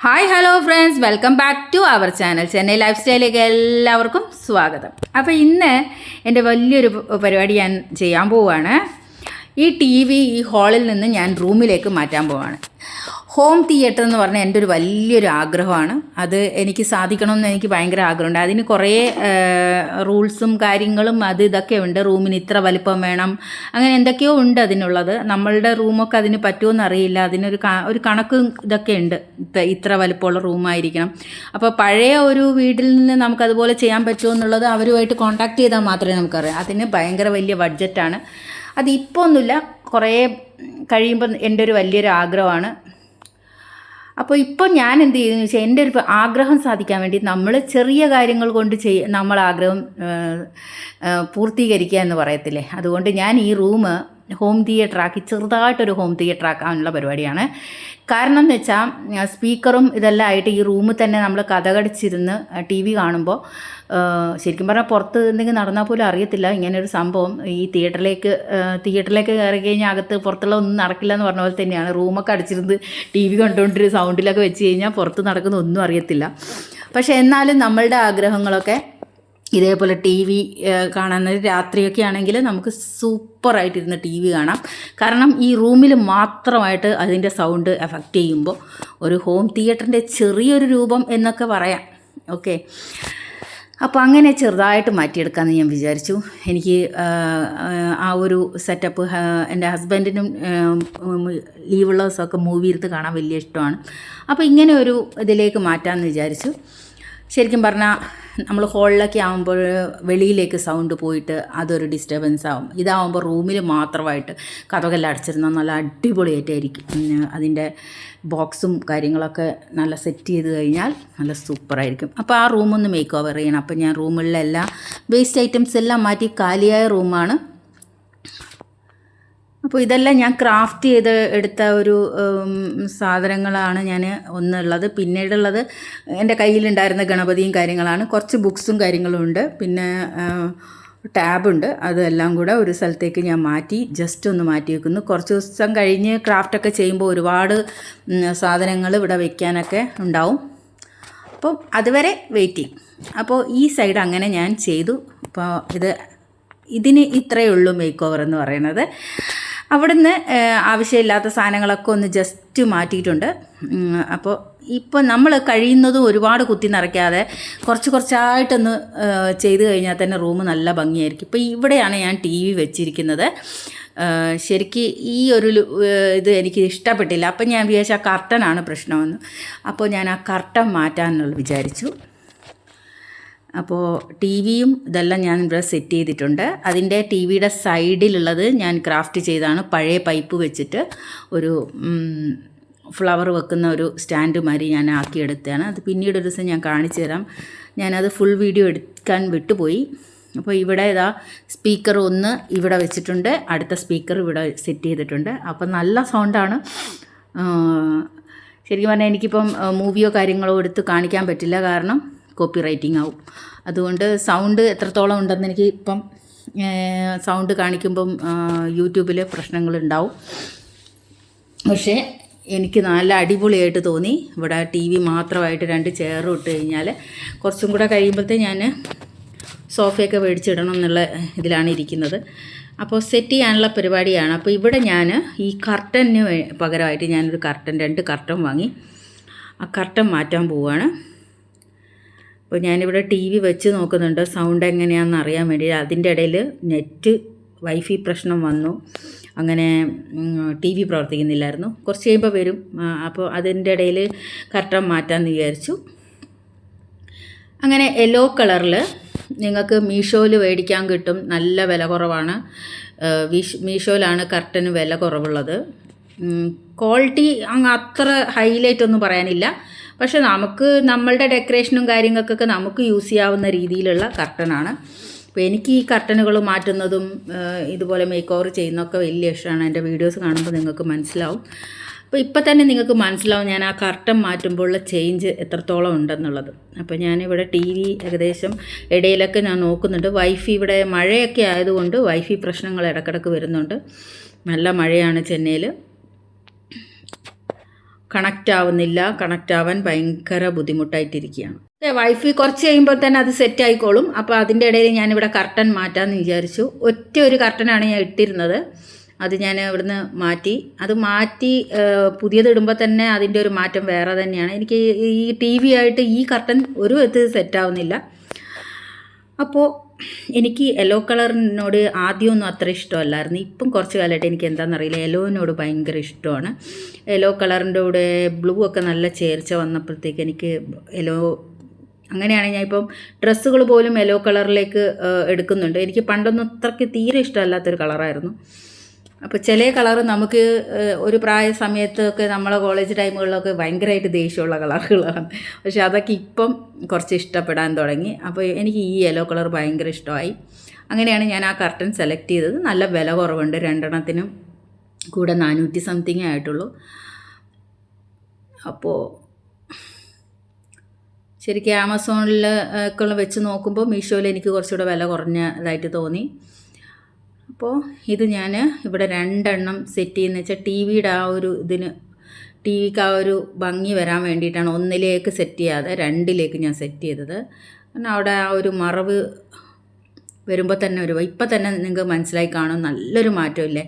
Hi hello friends, welcome back to our channel Chennai life സ്റ്റൈലിലേക്ക് എല്ലാവർക്കും സ്വാഗതം. അപ്പോൾ ഇന്ന് എൻ്റെ വലിയൊരു പരിപാടി ഞാൻ ചെയ്യാൻ പോവുകയാണ്. ഈ ടി വി ഈ ഹാളിൽ നിന്ന് ഞാൻ റൂമിലേക്ക് മാറ്റാൻ പോവുകയാണ്. ഹോം തിയേറ്റർ എന്ന് പറഞ്ഞാൽ എൻ്റെ ഒരു വലിയൊരു ആഗ്രഹമാണ്. അത് എനിക്ക് സാധിക്കണമെന്ന് എനിക്ക് ഭയങ്കര ആഗ്രഹമുണ്ട്. അതിന് കുറേ റൂൾസും കാര്യങ്ങളും ഇതൊക്കെ ഉണ്ട്. റൂമിന് ഇത്ര വലിപ്പം വേണം, അങ്ങനെ എന്തൊക്കെയോ ഉണ്ട് അതിനുള്ളത്. നമ്മളുടെ റൂമൊക്കെ അതിന് പറ്റുമോയെന്ന് അറിയില്ല. ഒരു കണക്കും ഇതൊക്കെ ഉണ്ട്. ഇത്ര വലിപ്പമുള്ള റൂമായിരിക്കണം. അപ്പോൾ പഴയ ഒരു വീട്ടിൽ നിന്ന് നമുക്കതുപോലെ ചെയ്യാൻ പറ്റുമോ എന്നുള്ളത് അവരുമായിട്ട് കോൺടാക്ട് ചെയ്താൽ മാത്രമേ നമുക്കറിയാം. അതിന് ഭയങ്കര വലിയ ബഡ്ജറ്റാണ്. അതിപ്പോൾ ഒന്നുമില്ല, കുറേ കഴിയുമ്പോൾ എൻ്റെ ഒരു വലിയൊരു ആഗ്രഹമാണ്. അപ്പോൾ ഇപ്പോൾ ഞാൻ എന്ത് ചെയ്യുന്നു വെച്ചാൽ, എൻ്റെ ഒരു ആഗ്രഹം സാധിക്കാൻ വേണ്ടി നമ്മൾ ചെറിയ കാര്യങ്ങൾ കൊണ്ട് നമ്മൾ ആഗ്രഹം പൂർത്തീകരിക്കുക എന്ന് പറയത്തില്ലേ, അതുകൊണ്ട് ഞാൻ ഈ റൂം ഹോം തിയേറ്ററാക്കി, ചെറുതായിട്ടൊരു ഹോം തിയേറ്റർ ആക്കാനുള്ള പരിപാടിയാണ്. കാരണം എന്ന് വെച്ചാൽ സ്പീക്കറും ഇതെല്ലാം ആയിട്ട് ഈ റൂമിൽ തന്നെ നമ്മൾ കഥകടിച്ചിരുന്ന് ടി വി കാണുമ്പോൾ ശരിക്കും പറഞ്ഞാൽ പുറത്ത് എന്തെങ്കിലും നടന്നാൽ പോലും അറിയത്തില്ല ഇങ്ങനെയൊരു സംഭവം. ഈ തിയേറ്ററിലേക്ക് കയറി കഴിഞ്ഞാൽ അകത്ത് പുറത്തുള്ള ഒന്നും നടക്കില്ല എന്ന് പറഞ്ഞ പോലെ തന്നെയാണ്. റൂമൊക്കെ അടിച്ചിരുന്ന് ടി വി കണ്ടുകൊണ്ടൊരു സൗണ്ടിലൊക്കെ വെച്ച് കഴിഞ്ഞാൽ പുറത്ത് നടക്കുന്ന ഒന്നും അറിയത്തില്ല. പക്ഷേ എന്നാലും നമ്മളുടെ ആഗ്രഹങ്ങളൊക്കെ ഇതേപോലെ ടി വി കാണാൻ രാത്രിയൊക്കെ ആണെങ്കിൽ നമുക്ക് സൂപ്പറായിട്ടിരുന്ന് ടി വി കാണാം. കാരണം ഈ റൂമിൽ മാത്രമായിട്ട് അതിൻ്റെ സൗണ്ട് എഫക്റ്റ് ചെയ്യുമ്പോൾ ഒരു ഹോം തിയേറ്ററിൻ്റെ ചെറിയൊരു രൂപം എന്നൊക്കെ പറയാം. ഓക്കെ, അപ്പോൾ അങ്ങനെ ചെറുതായിട്ട് മാറ്റിയെടുക്കാമെന്ന് ഞാൻ വിചാരിച്ചു. എനിക്ക് ആ ഒരു സെറ്റപ്പ് എൻ്റെ ഹസ്ബൻഡിനും ലീവുള്ള ദിവസമൊക്കെ മൂവി എടുത്ത് കാണാൻ വലിയ ഇഷ്ടമാണ്. അപ്പോൾ ഇങ്ങനെ ഒരു ഇതിലേക്ക് മാറ്റാമെന്ന് വിചാരിച്ചു. ശരിക്കും പറഞ്ഞാൽ നമ്മൾ ഹോളിലൊക്കെ ആകുമ്പോൾ വെളിയിലേക്ക് സൗണ്ട് പോയിട്ട് അതൊരു ഡിസ്റ്റർബൻസ് ആവും. ഇതാവുമ്പോൾ റൂമിൽ മാത്രമായിട്ട് കഥകളെല്ലാം അടച്ചിരുന്നാൽ നല്ല അടിപൊളിയായിട്ടായിരിക്കും. അതിൻ്റെ ബോക്സും കാര്യങ്ങളൊക്കെ നല്ല സെറ്റ് ചെയ്ത് കഴിഞ്ഞാൽ നല്ല സൂപ്പറായിരിക്കും. അപ്പോൾ ആ റൂമൊന്ന് മേക്ക് ഓവർ ചെയ്യണം. അപ്പോൾ ഞാൻ റൂമിലെല്ലാം വേസ്റ്റ് ഐറ്റംസ് എല്ലാം മാറ്റി കാലിയായ റൂമാണ്. അപ്പോൾ ഇതെല്ലാം ഞാൻ ക്രാഫ്റ്റ് ചെയ്ത് എടുത്ത ഒരു സാധനങ്ങളാണ് ഞാൻ ഒന്നുള്ളത്. പിന്നീടുള്ളത് എൻ്റെ കയ്യിലുണ്ടായിരുന്ന ഗണപതിയും കാര്യങ്ങളാണ്. കുറച്ച് ബുക്സും കാര്യങ്ങളും ഉണ്ട്. പിന്നെ ടാബുണ്ട്. അതെല്ലാം കൂടെ ഒരു സ്ഥലത്തേക്ക് ഞാൻ ജസ്റ്റ് ഒന്ന് മാറ്റി വെക്കുന്നു. കുറച്ച് ദിവസം കഴിഞ്ഞ് ക്രാഫ്റ്റൊക്കെ ചെയ്യുമ്പോൾ ഒരുപാട് സാധനങ്ങൾ ഇവിടെ വയ്ക്കാനൊക്കെ ഉണ്ടാവും. അപ്പോൾ അതുവരെ വെയിറ്റ് ചെയ്യും. അപ്പോൾ ഈ സൈഡ് അങ്ങനെ ഞാൻ ചെയ്തു. അപ്പോൾ ഇതിന് ഇത്രയേ ഉള്ളൂ മേക്ക് ഓവർ എന്ന് പറയുന്നത്. അവിടുന്ന് ആവശ്യമില്ലാത്ത സാധനങ്ങളൊക്കെ ഒന്ന് ജസ്റ്റ് മാറ്റിയിട്ടുണ്ട്. അപ്പോൾ ഇപ്പോൾ നമ്മൾ കഴിയുന്നതും ഒരുപാട് കുത്തി നിറയ്ക്കാതെ കുറച്ചായിട്ടൊന്ന് ചെയ്ത് കഴിഞ്ഞാൽ തന്നെ റൂം നല്ല ഭംഗിയായിരിക്കും. ഇപ്പോൾ ഇവിടെയാണ് ഞാൻ ടി വി വെച്ചിരിക്കുന്നത്. ശരിക്ക് ഈ ഒരു ഇത് എനിക്ക് ഇഷ്ടപ്പെട്ടില്ല. അപ്പം ഞാൻ വിചാരിച്ചു ആ കർട്ടനാണ് പ്രശ്നമെന്ന്. അപ്പോൾ ഞാൻ ആ കർട്ടൻ മാറ്റാനുള്ള വിചാരിച്ചു. അപ്പോൾ ടി വിയും ഇതെല്ലാം ഞാൻ ഇവിടെ സെറ്റ് ചെയ്തിട്ടുണ്ട്. അതിൻ്റെ ടി വിയുടെ സൈഡിലുള്ളത് ഞാൻ ക്രാഫ്റ്റ് ചെയ്താണ്. പഴയ പൈപ്പ് വെച്ചിട്ട് ഒരു ഫ്ലവർ വെക്കുന്ന ഒരു സ്റ്റാൻഡ് മാതിരി ഞാൻ ആക്കിയെടുത്തതാണ്. അത് പിന്നീട് ഒരു ദിവസം ഞാൻ കാണിച്ചു തരാം. ഞാനത് ഫുൾ വീഡിയോ എടുക്കാൻ വിട്ടുപോയി. അപ്പോൾ ഇവിടെ സ്പീക്കർ ഒന്ന് ഇവിടെ വെച്ചിട്ടുണ്ട്, അടുത്ത സ്പീക്കർ ഇവിടെ സെറ്റ് ചെയ്തിട്ടുണ്ട്. അപ്പം നല്ല സൗണ്ടാണ്. ശരിക്കും പറഞ്ഞാൽ എനിക്കിപ്പം മൂവിയോ കാര്യങ്ങളോ എടുത്ത് കാണിക്കാൻ പറ്റില്ല, കാരണം കോപ്പി റൈറ്റിംഗ് ആവും. അതുകൊണ്ട് സൗണ്ട് എത്രത്തോളം ഉണ്ടെന്ന് എനിക്ക് ഇപ്പം സൗണ്ട് കാണിക്കുമ്പം യൂട്യൂബിൽ പ്രശ്നങ്ങളുണ്ടാവും. പക്ഷേ എനിക്ക് നല്ല അടിപൊളിയായിട്ട് തോന്നി. ഇവിടെ ടി വി മാത്രമായിട്ട് 2 ചെയറും ഇട്ട് കഴിഞ്ഞാൽ കുറച്ചും കൂടെ കഴിയുമ്പോഴത്തേ ഞാൻ സോഫയൊക്കെ മേടിച്ചിടണം എന്നുള്ള ഇതിലാണ് ഇരിക്കുന്നത്. അപ്പോൾ സെറ്റ് ചെയ്യാനുള്ള പരിപാടിയാണ്. അപ്പോൾ ഇവിടെ ഞാൻ ഈ കർട്ടന് പകരമായിട്ട് ഞാനൊരു 2 കർട്ടൻ വാങ്ങി. ആ കർട്ടൻ മാറ്റാൻ പോവുകയാണ്. അപ്പോൾ ഞാനിവിടെ ടി വി വെച്ച് നോക്കുന്നുണ്ട് സൗണ്ട് എങ്ങനെയാണെന്ന് അറിയാൻ വേണ്ടി. അതിൻ്റെ ഇടയിൽ വൈഫൈ പ്രശ്നം വന്നു. അങ്ങനെ ടി വി പ്രവർത്തിക്കുന്നില്ലായിരുന്നു. കുറച്ച് കഴിയുമ്പോൾ വരും. അപ്പോൾ അതിൻ്റെ ഇടയിൽ കർട്ടൻ മാറ്റാമെന്ന് വിചാരിച്ചു. അങ്ങനെ യെല്ലോ കളറിൽ നിങ്ങൾക്ക് മീഷോയിൽ മേടിക്കാൻ കിട്ടും. നല്ല വില കുറവാണ്. മീഷോയിലാണ് കർട്ടന് വില കുറവുള്ളത്. ക്വാളിറ്റി അത്ര ഹൈലൈറ്റ് ഒന്നും പറയാനില്ല. പക്ഷേ നമുക്ക് നമ്മളുടെ ഡെക്കറേഷനും കാര്യങ്ങൾക്കൊക്കെ നമുക്ക് യൂസ് ചെയ്യാവുന്ന രീതിയിലുള്ള കർട്ടനാണ്. അപ്പോൾ എനിക്ക് ഈ കർട്ടനുകൾ മാറ്റുന്നതും ഇതുപോലെ മേക്ക് ഓവർ ചെയ്യുന്നതൊക്കെ വലിയ ഇഷ്ടമാണ്. എൻ്റെ വീഡിയോസ് കാണുമ്പോൾ നിങ്ങൾക്ക് മനസ്സിലാവും. അപ്പോൾ ഇപ്പം തന്നെ നിങ്ങൾക്ക് മനസ്സിലാവും ഞാൻ ആ കർട്ടൻ മാറ്റുമ്പോഴുള്ള ചേഞ്ച് എത്രത്തോളം ഉണ്ടെന്നുള്ളത്. അപ്പോൾ ഞാനിവിടെ ടി വി ഏകദേശം ഇടയിലൊക്കെ ഞാൻ നോക്കുന്നുണ്ട്. വൈഫൈ ഇവിടെ മഴയൊക്കെ ആയതുകൊണ്ട് വൈഫൈ പ്രശ്നങ്ങൾ ഇടയ്ക്കിടയ്ക്ക് വരുന്നുണ്ട്. നല്ല മഴയാണ് ചെന്നൈയിൽ. കണക്റ്റ് ആവുന്നില്ല. കണക്റ്റ് ആവാൻ ഭയങ്കര ബുദ്ധിമുട്ടായിട്ടിരിക്കുകയാണ്. വൈഫൈ കുറച്ച് കഴിയുമ്പോൾ തന്നെ അത് സെറ്റ് ആയിക്കോളും. അപ്പോൾ അതിൻ്റെ ഇടയിൽ ഞാനിവിടെ കർട്ടൻ മാറ്റാമെന്ന് വിചാരിച്ചു. ഒറ്റ ഒരു കർട്ടനാണ് ഞാൻ ഇട്ടിരുന്നത്. അത് ഞാൻ ഇവിടുന്ന് മാറ്റി. അത് മാറ്റി പുതിയത് ഇടുമ്പോൾ തന്നെ അതിൻ്റെ ഒരു മാറ്റം വേറെ തന്നെയാണ്. എനിക്ക് ഈ ടി വി ആയിട്ട് ഈ കർട്ടൻ ഒരു വിധത്തിൽ സെറ്റാവുന്നില്ല. അപ്പോൾ എനിക്ക് യെല്ലോ കളറിനോട് ആദ്യമൊന്നും അത്ര ഇഷ്ടമല്ലായിരുന്നു. ഇപ്പം കുറച്ച് കാലമായിട്ട് എനിക്ക് എന്താണെന്നറിയില്ല, യെല്ലോനോട് ഭയങ്കര ഇഷ്ടമാണ്. യെല്ലോ കളറിൻ്റെ കൂടെ ബ്ലൂ ഒക്കെ നല്ല ചേർച്ച വന്നപ്പോഴത്തേക്ക് എനിക്ക് യെല്ലോ, അങ്ങനെയാണ് ഞാൻ ഇപ്പം ഡ്രസ്സുകൾ പോലും യെല്ലോ കളറിലേക്ക് എടുക്കുന്നുണ്ട്. എനിക്ക് പണ്ടൊന്നും അത്രയ്ക്ക് തീരെ ഇഷ്ടമല്ലാത്തൊരു കളറായിരുന്നു. അപ്പോൾ ചില കളറ് നമുക്ക് ഒരു പ്രായ സമയത്തൊക്കെ നമ്മളെ കോളേജ് ടൈമുകളിലൊക്കെ ഭയങ്കരമായിട്ട് ദേഷ്യമുള്ള കളറുകളാണ്. പക്ഷെ അതൊക്കെ ഇപ്പം കുറച്ച് ഇഷ്ടപ്പെടാൻ തുടങ്ങി. അപ്പോൾ എനിക്ക് ഈ യെല്ലോ കളർ ഭയങ്കര ഇഷ്ടമായി. അങ്ങനെയാണ് ഞാൻ ആ കർട്ടൻ സെലക്ട് ചെയ്തത്. നല്ല വില കുറവുണ്ട്. 2 കൂടെ 400 സംതിങ് ആയിട്ടുള്ളൂ. അപ്പോൾ ശരിക്കും ആമസോണിൽ ഒക്കെ വെച്ച് നോക്കുമ്പോൾ മീഷോയിൽ എനിക്ക് കുറച്ചുകൂടെ വില കുറഞ്ഞതായിട്ട് തോന്നി. അപ്പോൾ ഇത് ഞാൻ ഇവിടെ 2 സെറ്റ് ചെയ്യുന്ന വെച്ചാൽ ടി വിയുടെ ആ ഒരു ഇതിന്, ടി വിക്ക് ആ ഒരു ഭംഗി വരാൻ വേണ്ടിയിട്ടാണ് 1 സെറ്റ് ചെയ്യാതെ 2 ഞാൻ സെറ്റ് ചെയ്തത്. കാരണം അവിടെ ആ ഒരു മറവ് വരുമ്പോൾ തന്നെ ഇപ്പം തന്നെ നിങ്ങൾക്ക് മനസ്സിലായി കാണും, നല്ലൊരു മാറ്റമില്ലേ.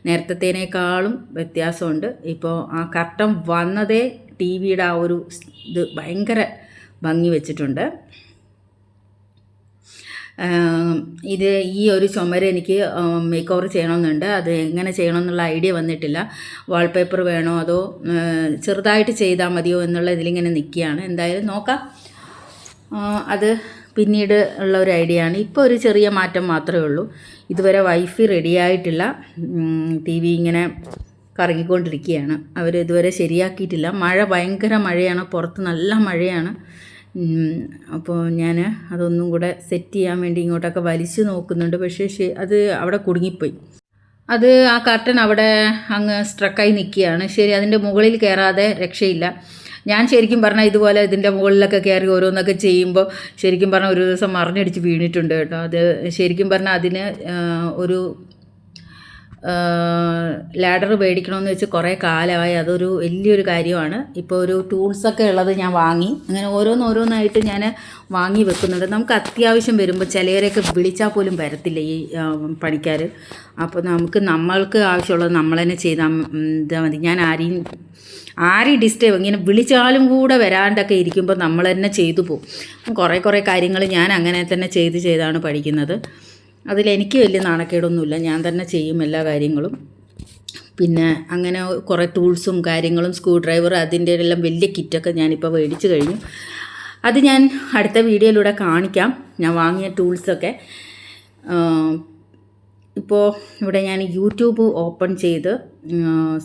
നേരത്തേനേക്കാളും വ്യത്യാസമുണ്ട്. ഇപ്പോൾ ആ കർട്ടൻ വന്നതേ ടി വിയുടെ ആ ഒരു ഇത് ഭയങ്കര ഭംഗി വെച്ചിട്ടുണ്ട്. ഇത് ഈ ഒരു ചുമര് എനിക്ക് മേക്ക് ഓവർ ചെയ്യണമെന്നുണ്ട്. അത് എങ്ങനെ ചെയ്യണമെന്നുള്ള ഐഡിയ വന്നിട്ടില്ല. വാൾപേപ്പർ വേണോ അതോ ചെറുതായിട്ട് ചെയ്താൽ മതിയോ എന്നുള്ള ഇതിലിങ്ങനെ നിൽക്കുകയാണ്. എന്തായാലും നോക്കാം. അത് പിന്നീട് ഉള്ള ഒരു ഐഡിയ ആണ്. ഇപ്പോൾ ഒരു ചെറിയ മാറ്റം മാത്രമേ ഉള്ളൂ. ഇതുവരെ വൈഫൈ റെഡിയായിട്ടില്ല. ടി വി ഇങ്ങനെ കറങ്ങിക്കൊണ്ടിരിക്കുകയാണ്. അവർ ഇതുവരെ ശരിയാക്കിയിട്ടില്ല. മഴ, ഭയങ്കര മഴയാണ്, പുറത്ത് നല്ല മഴയാണ്. അപ്പോൾ ഞാൻ അതൊന്നും കൂടെ സെറ്റ് ചെയ്യാൻ വേണ്ടി ഇങ്ങോട്ടൊക്കെ വലിച്ചു നോക്കുന്നുണ്ട്. പക്ഷേ അത് അവിടെ കുടുങ്ങിപ്പോയി. അത് ആ കർട്ടൻ അവിടെ അങ്ങ് സ്ട്രക്കായി നിൽക്കുകയാണ്. ശരി, അതിൻ്റെ മുകളിൽ കയറാതെ രക്ഷയില്ല. ഞാൻ ശരിക്കും പറഞ്ഞാൽ ഇതുപോലെ ഇതിൻ്റെ മുകളിലൊക്കെ കയറി ഓരോന്നൊക്കെ ചെയ്യുമ്പോൾ ശരിക്കും പറഞ്ഞാൽ ഒരു ദിവസം മറിഞ്ഞടിച്ച് വീണിട്ടുണ്ട് കേട്ടോ. അത് ശരിക്കും പറഞ്ഞാൽ അതിന് ഒരു ലാഡർ മേടിക്കണമെന്ന് വെച്ച് കുറേ കാലമായി. അതൊരു വലിയൊരു കാര്യമാണ്. ഇപ്പോൾ ഒരു ടൂൾസൊക്കെ ഉള്ളത് ഞാൻ വാങ്ങി. അങ്ങനെ ഓരോന്നായിട്ട് ഞാൻ വാങ്ങി വെക്കുന്നുണ്ട്. നമുക്ക് അത്യാവശ്യം വരുമ്പോൾ ചിലവരെയൊക്കെ വിളിച്ചാൽ പോലും വരത്തില്ല ഈ പണിക്കാർ. അപ്പോൾ നമ്മൾക്ക് ആവശ്യമുള്ളത് നമ്മൾ തന്നെ ചെയ്താൽ മതി. ഞാൻ ആരെയും ഡിസ്റ്റർബ് ഇങ്ങനെ വിളിച്ചാലും കൂടെ വരാണ്ടൊക്കെ ഇരിക്കുമ്പോൾ നമ്മൾ തന്നെ ചെയ്തു പോകും. കുറേ കാര്യങ്ങൾ ഞാൻ അങ്ങനെ തന്നെ ചെയ്താണ് പഠിക്കുന്നത്. അതിലെനിക്ക് വലിയ നാണക്കേടൊന്നുമില്ല. ഞാൻ തന്നെ ചെയ്യും എല്ലാ കാര്യങ്ങളും. പിന്നെ അങ്ങനെ കുറേ ടൂൾസും കാര്യങ്ങളും, സ്ക്രൂ ഡ്രൈവർ, അതിൻ്റെ എല്ലാം വലിയ കിറ്റൊക്കെ ഞാനിപ്പോൾ മേടിച്ച് കഴിഞ്ഞു. അത് ഞാൻ അടുത്ത വീഡിയോയിലൂടെ കാണിക്കാം, ഞാൻ വാങ്ങിയ ടൂൾസൊക്കെ. ഇപ്പോൾ ഇവിടെ ഞാൻ യൂട്യൂബ് ഓപ്പൺ ചെയ്ത്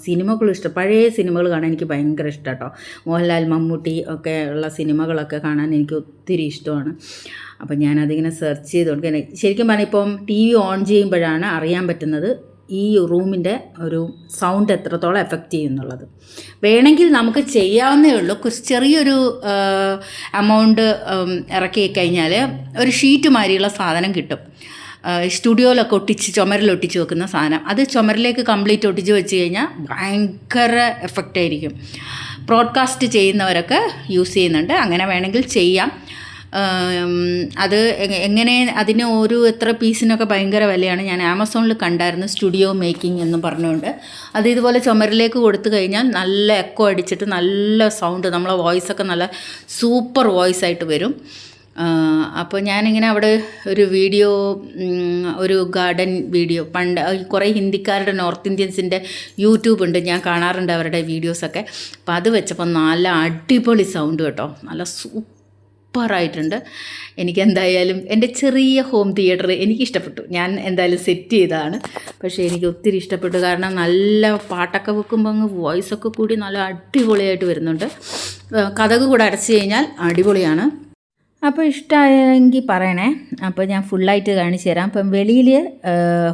സിനിമകൾ പഴയ സിനിമകൾ കാണാൻ എനിക്ക് ഭയങ്കര ഇഷ്ടം കേട്ടോ. മോഹൻലാൽ, മമ്മൂട്ടി ഒക്കെ ഉള്ള സിനിമകളൊക്കെ കാണാൻ എനിക്ക് ഒത്തിരി ഇഷ്ടമാണ്. അപ്പം ഞാനതിങ്ങനെ സെർച്ച് ചെയ്തുകൊണ്ട് ശരിക്കും പറഞ്ഞാൽ ഇപ്പം ടി വി ഓൺ ചെയ്യുമ്പോഴാണ് അറിയാൻ പറ്റുന്നത് ഈ റൂമിൻ്റെ ഒരു സൗണ്ട് എത്രത്തോളം എഫക്റ്റ് ചെയ്യുന്നുള്ളത്. വേണമെങ്കിൽ നമുക്ക് ചെയ്യാവുന്നേ ഉള്ളൂ. ചെറിയൊരു എമൗണ്ട് ഇറക്കി കഴിഞ്ഞാൽ ഒരു ഷീറ്റ് മാതിരിയുള്ള സാധനം കിട്ടും. സ്റ്റുഡിയോയിലൊക്കെ ചുമരിലൊട്ടിച്ച് വെക്കുന്ന സാധനം. അത് ചുമരിലേക്ക് കംപ്ലീറ്റ് ഒട്ടിച്ച് വെച്ച് കഴിഞ്ഞാൽ ഭയങ്കര എഫക്റ്റായിരിക്കും. ബ്രോഡ്കാസ്റ്റ് ചെയ്യുന്നവരൊക്കെ യൂസ് ചെയ്യുന്നുണ്ട്. അങ്ങനെ വേണമെങ്കിൽ ചെയ്യാം. അത് എങ്ങനെ, അതിന് എത്ര പീസിനൊക്കെ ഭയങ്കര വിലയാണ്. ഞാൻ ആമസോണിൽ കണ്ടായിരുന്നു, സ്റ്റുഡിയോ മേക്കിംഗ് എന്ന് പറഞ്ഞുകൊണ്ട്. അത് ഇതുപോലെ ചുമരിലേക്ക് കൊടുത്തു കഴിഞ്ഞാൽ നല്ല എക്കോ അടിച്ചിട്ട് നല്ല സൗണ്ട്, നമ്മളെ വോയിസൊക്കെ നല്ല സൂപ്പർ വോയിസ് ആയിട്ട് വരും. അപ്പോൾ ഞാനിങ്ങനെ അവിടെ ഒരു വീഡിയോ, ഒരു ഗാർഡൻ വീഡിയോ, പണ്ട് കുറേ ഹിന്ദിക്കാരുടെ, നോർത്ത് ഇന്ത്യൻസിൻ്റെ യൂട്യൂബ് ഉണ്ട്, ഞാൻ കാണാറുണ്ട് അവരുടെ വീഡിയോസൊക്കെ. അപ്പോൾ അത് വെച്ചപ്പോൾ നല്ല അടിപൊളി സൗണ്ട് കേട്ടോ, നല്ല സൂപ്പറായിട്ടുണ്ട്. എനിക്കെന്തായാലും എൻ്റെ ചെറിയ ഹോം തിയേറ്റർ എനിക്കിഷ്ടപ്പെട്ടു. ഞാൻ എന്തായാലും സെറ്റ് ചെയ്തതാണ്. പക്ഷേ എനിക്ക് ഒത്തിരി ഇഷ്ടപ്പെട്ടു. കാരണം നല്ല പാട്ടൊക്കെ വെക്കുമ്പോൾ അങ്ങ് വോയിസൊക്കെ കൂടി നല്ല അടിപൊളിയായിട്ട് വരുന്നുണ്ട്. കതക് കൂടെ അടച്ചു കഴിഞ്ഞാൽ അടിപൊളിയാണ്. അപ്പോൾ ഇഷ്ടമായെങ്കിൽ പറയണേ. അപ്പോൾ ഞാൻ ഫുള്ളായിട്ട് കാണിച്ചു തരാം. അപ്പം വെളിയിൽ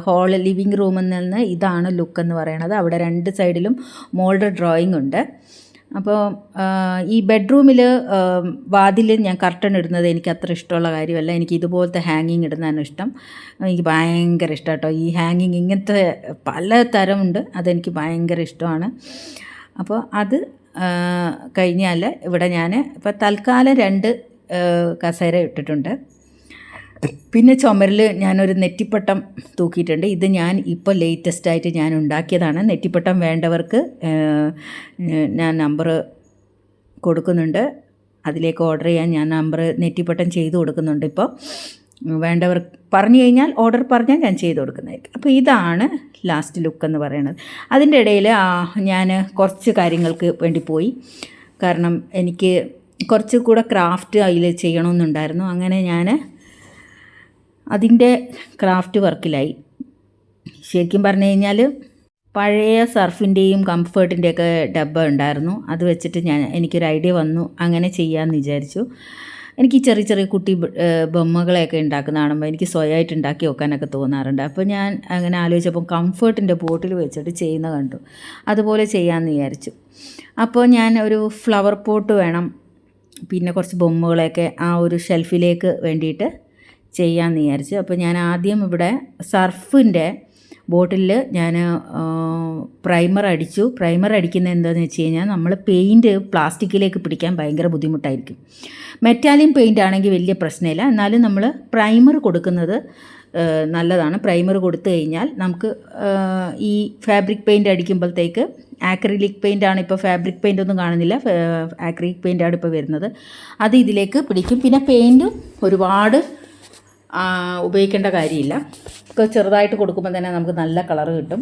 ഹാള്, ലിവിങ് റൂമിൽ നിന്ന് ഇതാണ് ലുക്ക് എന്ന് പറയണത്. അവിടെ 2 സൈഡിലും മോൾഡ് ഡ്രോയിങ് ഉണ്ട്. അപ്പോൾ ഈ ബെഡ്റൂമിൽ വാതിൽ ഞാൻ കർട്ടൺ ഇടുന്നത് എനിക്ക് അത്ര ഇഷ്ടമുള്ള കാര്യമല്ല. എനിക്ക് ഇതുപോലത്തെ ഹാങ്ങിങ് ഇടുന്നതാണ് ഇഷ്ടം. എനിക്ക് ഭയങ്കര ഇഷ്ടം കേട്ടോ ഈ ഹാങ്ങിങ്. ഇങ്ങനത്തെ പല തരമുണ്ട്, അതെനിക്ക് ഭയങ്കര ഇഷ്ടമാണ്. അപ്പോൾ അത് കഴിഞ്ഞാൽ ഇവിടെ ഞാൻ ഇപ്പോൾ തൽക്കാലം 2 കസേര ഇട്ടിട്ടുണ്ട്. പിന്നെ ചുമരിൽ ഞാനൊരു നെറ്റിപ്പട്ടം തൂക്കിയിട്ടുണ്ട്. ഇത് ഞാൻ ഇപ്പോൾ ലേറ്റസ്റ്റായിട്ട് ഞാൻ ഉണ്ടാക്കിയതാണ്. നെറ്റിപ്പട്ടം വേണ്ടവർക്ക് ഞാൻ നമ്പർ കൊടുക്കുന്നുണ്ട്, അതിലേക്ക് ഓർഡർ ചെയ്യാൻ ഞാൻ നമ്പർ നെറ്റിപ്പട്ടം ചെയ്ത് കൊടുക്കുന്നുണ്ട്. ഇപ്പോൾ വേണ്ടവർ പറഞ്ഞു കഴിഞ്ഞാൽ ഓർഡർ പറഞ്ഞാൽ ഞാൻ ചെയ്ത് കൊടുക്കുന്നതായിരിക്കും. അപ്പോൾ ഇതാണ് ലാസ്റ്റ് ലുക്ക് എന്ന് പറയുന്നത്. അതിൻ്റെ ഇടയിൽ ഞാൻ കുറച്ച് കാര്യങ്ങൾക്ക് വേണ്ടി പോയി. കാരണം എനിക്ക് കുറച്ച് കൂടെ ക്രാഫ്റ്റ് അതിൽ ചെയ്യണമെന്നുണ്ടായിരുന്നു. അങ്ങനെ ഞാൻ അതിൻ്റെ ക്രാഫ്റ്റ് വർക്കിലായി. ശരിക്കും പറഞ്ഞു കഴിഞ്ഞാൽ പഴയ സർഫിൻ്റെയും കംഫേർട്ടിൻ്റെയൊക്കെ ഡബ്ബ ഉണ്ടായിരുന്നു. അത് വെച്ചിട്ട് എനിക്കൊരു ഐഡിയ വന്നു, അങ്ങനെ ചെയ്യാമെന്ന് വിചാരിച്ചു. എനിക്ക് ചെറിയ ചെറിയ കുട്ടി ബൊമ്മകളെയൊക്കെ ഉണ്ടാക്കുന്ന കാണുമ്പോൾ എനിക്ക് സ്വയമായിട്ട് ഉണ്ടാക്കി വെക്കാനൊക്കെ തോന്നാറുണ്ട്. അപ്പോൾ ഞാൻ അങ്ങനെ ആലോചിച്ചപ്പോൾ കംഫേർട്ടിൻ്റെ ബോട്ടിൽ വെച്ചിട്ട് ചെയ്യുന്ന കണ്ടു. അതുപോലെ ചെയ്യാമെന്ന് വിചാരിച്ചു. അപ്പോൾ ഞാൻ ഒരു ഫ്ലവർ പോട്ട് വേണം, പിന്നെ കുറച്ച് ബൊമ്മകളെയൊക്കെ ആ ഒരു ഷെൽഫിലേക്ക് വേണ്ടിയിട്ട് ചെയ്യാമെന്ന് വിചാരിച്ചു. അപ്പോൾ ഞാൻ ആദ്യം ഇവിടെ സർഫിൻ്റെ ബോട്ടിലിൽ ഞാൻ പ്രൈമർ അടിച്ചു. പ്രൈമർ അടിക്കുന്നത് എന്താണെന്ന് വെച്ച് കഴിഞ്ഞാൽ നമ്മൾ പെയിൻറ്റ് പ്ലാസ്റ്റിക്കിലേക്ക് പിടിക്കാൻ ഭയങ്കര ബുദ്ധിമുട്ടായിരിക്കും. മെറ്റാലിയം പെയിൻ്റ് ആണെങ്കിൽ വലിയ പ്രശ്നമില്ല, എന്നാലും നമ്മൾ പ്രൈമർ കൊടുക്കുന്നത് നല്ലതാണ്. പ്രൈമർ കൊടുത്തു കഴിഞ്ഞാൽ നമുക്ക് ഈ ഫാബ്രിക് പെയിൻറ്റ് അടിക്കുമ്പോഴത്തേക്ക് ആക്രിലിക് പെയിൻ്റാണ് ഇപ്പോൾ, ഫാബ്രിക് പെയിൻ്റ് ഒന്നും കാണുന്നില്ല, ആക്രിലിക് പെയിൻ്റാണ് ഇപ്പോൾ വരുന്നത്. അത് ഇതിലേക്ക് പിടിക്കും. പിന്നെ പെയിൻറ്റും ഒരുപാട് ഉപയോഗിക്കേണ്ട കാര്യമില്ല. ഇപ്പോൾ ചെറുതായിട്ട് കൊടുക്കുമ്പോൾ തന്നെ നമുക്ക് നല്ല കളറ് കിട്ടും.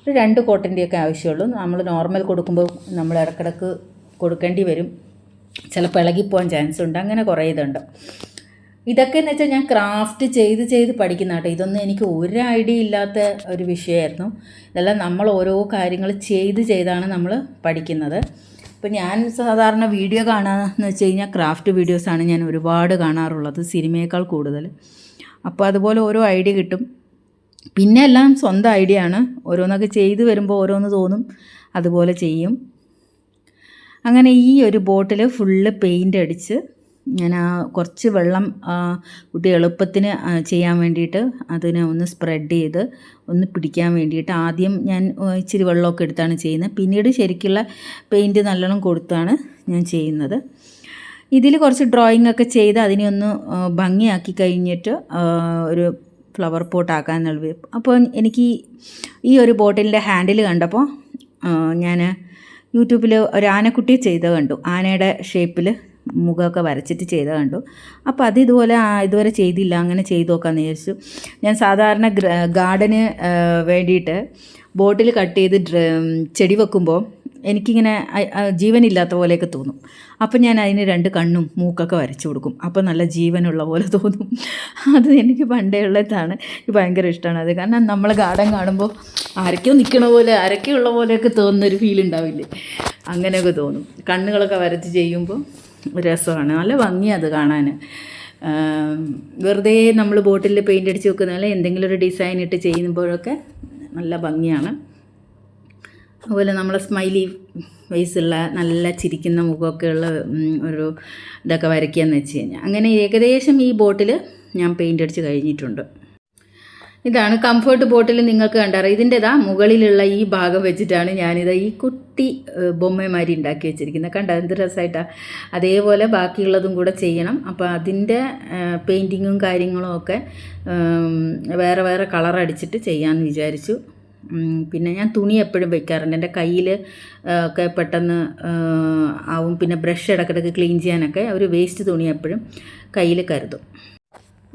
ഒരു 2 കോട്ടിൻ്റെയൊക്കെ ആവശ്യമുള്ളൂ. നമ്മൾ നോർമൽ കൊടുക്കുമ്പോൾ നമ്മൾ ഇടയ്ക്കിടയ്ക്ക് കൊടുക്കേണ്ടി വരും, ചിലപ്പോൾ ഇളകിപ്പോകാൻ ചാൻസ് ഉണ്ട്. അങ്ങനെ കുറേ ഇതുണ്ട്. ഇതൊക്കെ എന്ന് വെച്ചാൽ ഞാൻ ക്രാഫ്റ്റ് ചെയ്ത് പഠിക്കുന്ന കേട്ടോ. ഇതൊന്നും എനിക്ക് ഒരു ഐഡിയ ഇല്ലാത്ത ഒരു വിഷയമായിരുന്നു. ഇതെല്ലാം നമ്മൾ ഓരോ കാര്യങ്ങൾ ചെയ്താണ് നമ്മൾ പഠിക്കുന്നത്. ഇപ്പോൾ ഞാൻ സാധാരണ വീഡിയോ കാണുകയെന്ന് വെച്ച് കഴിഞ്ഞാൽ ക്രാഫ്റ്റ് വീഡിയോസാണ് ഞാൻ ഒരുപാട് കാണാറുള്ളത്, സിനിമയേക്കാൾ കൂടുതൽ. അപ്പോൾ അതുപോലെ ഓരോ ഐഡിയ കിട്ടും. പിന്നെ എല്ലാം സ്വന്തം ഐഡിയ ആണ്. ഓരോന്നൊക്കെ ചെയ്ത് വരുമ്പോൾ ഓരോന്ന് തോന്നും, അതുപോലെ ചെയ്യും. അങ്ങനെ ഈ ഒരു ബോട്ടിൽ ഫുള്ള് പെയിൻ്റ് അടിച്ച് ഞാൻ കുറച്ച് വെള്ളം കുട്ടി എളുപ്പത്തിന് ചെയ്യാൻ വേണ്ടിയിട്ട് അതിനെ ഒന്ന് സ്പ്രെഡ് ചെയ്ത് ഒന്ന് പിടിക്കാൻ വേണ്ടിയിട്ട് ആദ്യം ഞാൻ ഇച്ചിരി വെള്ളമൊക്കെ എടുത്താണ് ചെയ്യുന്നത്. പിന്നീട് ശരിക്കുള്ള പെയിൻറ്റ് നല്ലോണം കൊടുത്താണ് ഞാൻ ചെയ്യുന്നത്. ഇതിൽ കുറച്ച് ഡ്രോയിങ് ഒക്കെ ചെയ്ത് അതിനെ ഒന്ന് ഭംഗിയാക്കി കഴിഞ്ഞിട്ട് ഒരു ഫ്ലവർ പോട്ട് ആക്കാമെന്നുള്ളത്. അപ്പോൾ എനിക്ക് ഈ ഒരു ബോട്ടിലിൻ്റെ ഹാൻഡിൽ കണ്ടപ്പോൾ ഞാൻ യൂട്യൂബിൽ ഒരു ആനക്കുട്ടിയെ ചെയ്ത് കണ്ടു. ആനയുടെ ഷേപ്പിൽ മുഖമൊക്കെ വരച്ചിട്ട് ചെയ്ത് കണ്ടു. അപ്പോൾ അത് ഇതുവരെ ചെയ്തില്ല, അങ്ങനെ ചെയ്ത് നോക്കാമെന്ന് വിചാരിച്ചു. ഞാൻ സാധാരണ ഗാർഡന് വേണ്ടിയിട്ട് ബോട്ടിൽ കട്ട് ചെയ്ത് ചെടി വെക്കുമ്പോൾ എനിക്കിങ്ങനെ ജീവനില്ലാത്ത പോലെയൊക്കെ തോന്നും. അപ്പം ഞാൻ അതിന് 2 കണ്ണും മൂക്കൊക്കെ വരച്ചു കൊടുക്കും. അപ്പോൾ നല്ല ജീവനുള്ള പോലെ തോന്നും. അത് എനിക്ക് പണ്ടേ ഉള്ളതാണ്, എനിക്ക് ഭയങ്കര ഇഷ്ടമാണ് അത്. കാരണം നമ്മൾ ഗാർഡൻ കാണുമ്പോൾ ആരൊക്കെയോ നിൽക്കണ പോലെ, ആരൊക്കെയോ ഉള്ള പോലെയൊക്കെ തോന്നുന്നൊരു ഫീൽ ഉണ്ടാവില്ലേ, അങ്ങനെയൊക്കെ തോന്നും. കണ്ണുകളൊക്കെ വരച്ച് ചെയ്യുമ്പോൾ രസമാണ്, നല്ല ഭംഗിയാണ് അത് കാണാൻ. വെറുതെ നമ്മൾ ബോട്ടിലിൽ പെയിൻ്റ് അടിച്ച് വെക്കുന്നതല്ല, എന്തെങ്കിലും ഒരു ഡിസൈൻ ഇട്ട് ചെയ്യുമ്പോഴൊക്കെ നല്ല ഭംഗിയാണ്. അതുപോലെ നമ്മളെ സ്മൈലി ഫേസുള്ള നല്ല ചിരിക്കുന്ന മുഖമൊക്കെയുള്ള ഒരു ഇതൊക്കെ വരയ്ക്കുകയെന്ന് വെച്ച് കഴിഞ്ഞാൽ അങ്ങനെ ഏകദേശം ഈ ബോട്ടിൽ ഞാൻ പെയിൻ്റ് അടിച്ച് കഴിഞ്ഞിട്ടുണ്ട്. ഇതാണ് കംഫർട്ട് ബോട്ടിൽ. നിങ്ങൾക്ക് കണ്ടറിയാം, ഇതിൻ്റെതാ മുകളിലുള്ള ഈ ഭാഗം വെച്ചിട്ടാണ് ഞാനിത് ഈ കുട്ടി ബൊമ്മമാരി ഉണ്ടാക്കി വെച്ചിരിക്കുന്നത്. കണ്ട എന്ത് രസമായിട്ടാണ്. അതേപോലെ ബാക്കിയുള്ളതും കൂടെ ചെയ്യണം. അപ്പോൾ അതിൻ്റെ പെയിൻറ്റിങ്ങും കാര്യങ്ങളും ഒക്കെ വേറെ വേറെ കളർ അടിച്ചിട്ട് ചെയ്യാമെന്ന് വിചാരിച്ചു. പിന്നെ ഞാൻ തുണി എപ്പോഴും വയ്ക്കാറുണ്ട്, എൻ്റെ കയ്യിൽ ഒക്കെ പെട്ടെന്ന് ആവും. പിന്നെ ബ്രഷ് ഇടയ്ക്കിടയ്ക്ക് ക്ലീൻ ചെയ്യാനൊക്കെ ഒരു വേസ്റ്റ് തുണി എപ്പോഴും കയ്യിൽ കരുതും.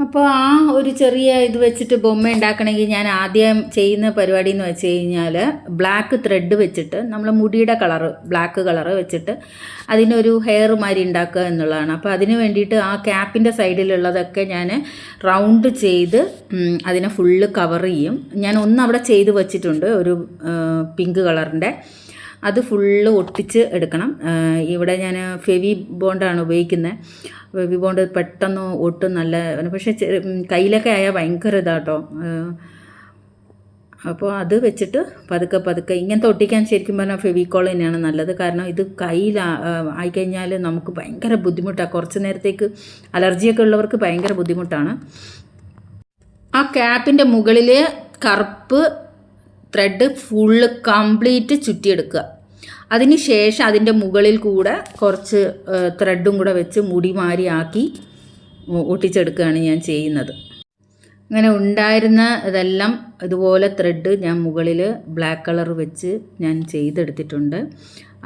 അപ്പോൾ ആ ഒരു ചെറിയ ഇത് വെച്ചിട്ട് ബൊമ്മ ഉണ്ടാക്കണമെങ്കിൽ ഞാൻ ആദ്യം ചെയ്യുന്ന പരിപാടി എന്ന് വെച്ച് കഴിഞ്ഞാൽ ബ്ലാക്ക് ത്രെഡ് വെച്ചിട്ട് നമ്മൾ മുടിയുടെ കളറ് ബ്ലാക്ക് കളറ് വെച്ചിട്ട് അതിനൊരു ഹെയർ മാതിരി ഉണ്ടാക്കുക എന്നുള്ളതാണ്. അപ്പോൾ അതിന് വേണ്ടിയിട്ട് ആ ക്യാപ്പിൻ്റെ സൈഡിലുള്ളതൊക്കെ ഞാൻ റൗണ്ട് ചെയ്ത് അതിനെ ഫുള്ള് കവർ ചെയ്യും. ഞാൻ ഒന്ന് അവിടെ ചെയ്ത് വെച്ചിട്ടുണ്ട്, ഒരു പിങ്ക് കളറിൻ്റെ. അത് ഫുള്ള് ഒട്ടിച്ച് എടുക്കണം. ഇവിടെ ഞാൻ ഫെവി ബോണ്ടാണ് ഉപയോഗിക്കുന്നത്. ഫെവി ബോണ്ട് പെട്ടെന്ന് ഒട്ടും നല്ല, പക്ഷേ കയ്യിലൊക്കെ ആയാൽ ഭയങ്കര ഇതാട്ടോ. അപ്പോൾ അത് വെച്ചിട്ട് പതുക്കെ ഇങ്ങനത്തെ ഒട്ടിക്കാൻ ശരിക്കും പറഞ്ഞാൽ ഫെവിക്കോൾ തന്നെയാണ് നല്ലത്. കാരണം ഇത് കയ്യിൽ ആയിക്കഴിഞ്ഞാൽ നമുക്ക് ഭയങ്കര ബുദ്ധിമുട്ടാണ്. കുറച്ച് നേരത്തേക്ക് അലർജിയൊക്കെ ഉള്ളവർക്ക് ഭയങ്കര ബുദ്ധിമുട്ടാണ്. ആ ക്യാപ്പിൻ്റെ മുകളിൽ കറുപ്പ് ത്രെഡ് ഫുള്ള് കംപ്ലീറ്റ് ചുറ്റിയെടുക്കുക. അതിന് ശേഷം അതിൻ്റെ മുകളിൽ കൂടെ കുറച്ച് ത്രെഡും കൂടെ വെച്ച് മുടി മാരി ആക്കി ഒട്ടിച്ചെടുക്കുകയാണ് ഞാൻ ചെയ്യുന്നത്. അങ്ങനെ ഉണ്ടായിരുന്ന ഇതെല്ലാം ഇതുപോലെ ത്രെഡ് ഞാൻ മുകളിൽ ബ്ലാക്ക് കളർ വെച്ച് ഞാൻ ചെയ്തെടുത്തിട്ടുണ്ട്.